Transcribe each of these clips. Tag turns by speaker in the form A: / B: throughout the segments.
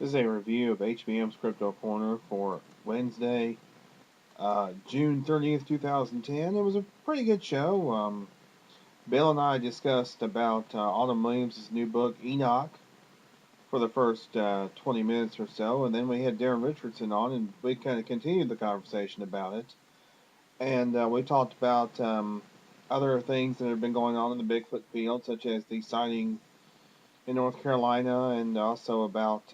A: This is a review of HBM's Crypto-Corner for Wednesday, June 30th, 2010. It was a pretty good show. Bill and I discussed about Autumn Williams' new book, Enoch, for the first 20 minutes or so, and then we had Darren Richardson on, and we kind of continued the conversation about it. And we talked about other things that have been going on in the Bigfoot field, such as the sighting in North Carolina, and also about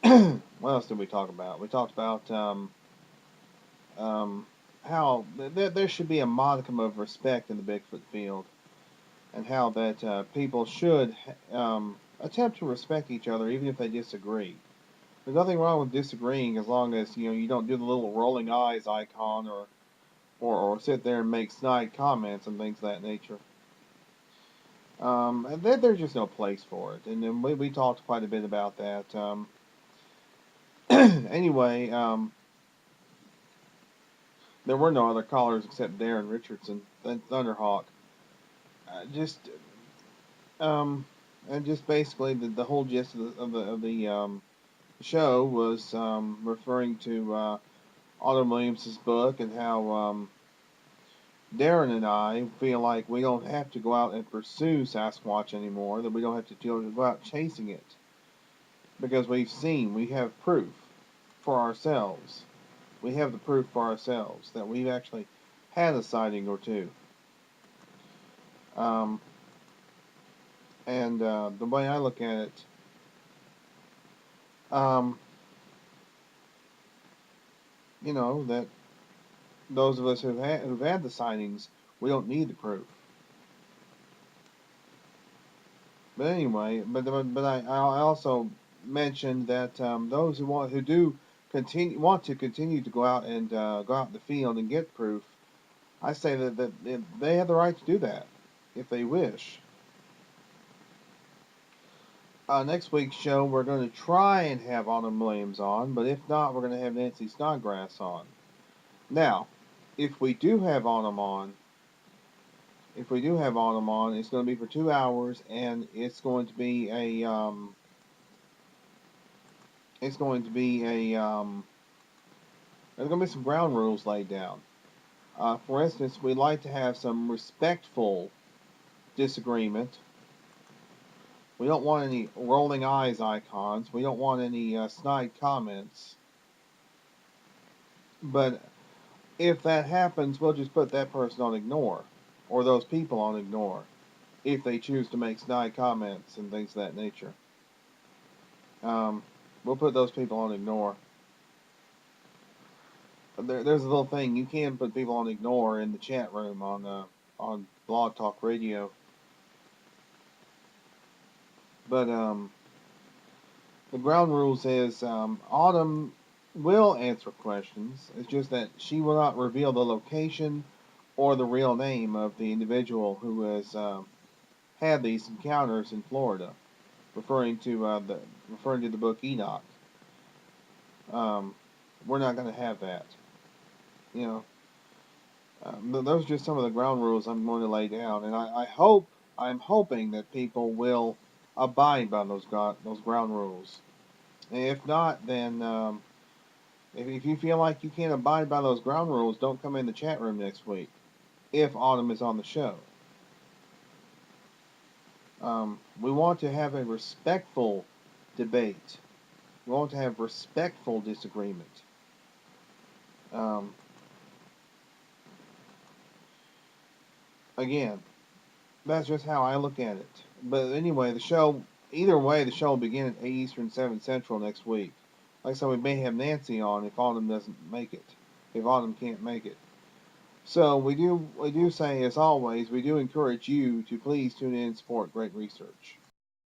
A: what else did we talk about? We talked about how there should be a modicum of respect in the Bigfoot field, and how that people should attempt to respect each other even if they disagree. There's nothing wrong with disagreeing as long as you don't do the little rolling eyes icon or sit there and make snide comments and things of that nature. And there's just no place for it. And then we talked quite a bit about that. Anyway, there were no other callers except Darren Richardson, Thunderhawk. And just basically the whole gist of the show was referring to Autumn Williams' book, and how Darren and I feel like we don't have to go out and pursue Sasquatch anymore, that we don't have to go out chasing it, because we have proof for ourselves. We have the proof for ourselves that we've actually had a sighting or two. And the way I look at it, that those of us who've had the sightings, we don't need the proof. But anyway, but I also mentioned that those who want to continue to go out and go out in the field and get proof, I say that they have the right to do that if they wish. Next week's show, we're going to try and have Autumn Williams on, but if not, we're going to have Nancy Snodgrass on. Now, if we do have Autumn on, it's going to be for 2 hours, and it's going to be there's going to be some ground rules laid down. For instance, we'd like to have some respectful disagreement. We don't want any rolling eyes icons. We don't want any snide comments. But if that happens, we'll just put that person on ignore, or those people on ignore, if they choose to make snide comments and things of that nature. We'll put those people on ignore. There's a little thing, you can put people on ignore in the chat room on Blog Talk Radio. But the ground rules is Autumn will answer questions. It's just that she will not reveal the location or the real name of the individual who has had these encounters in Florida, referring to the book Enoch. We're not going to have that. Those are just some of the ground rules I'm going to lay down, and I'm hoping that people will abide by those ground rules. And if not, then if you feel like you can't abide by those ground rules, don't come in the chat room next week if Autumn is on the show. We want to have a respectful debate. We want to have respectful disagreement. Again, that's just how I look at it. But anyway, either way, the show will begin at 8 Eastern, 7 Central next week. Like I said, we may have Nancy on if Autumn doesn't make it. If Autumn can't make it. So we do say, as always, we do encourage you to please tune in and support great research.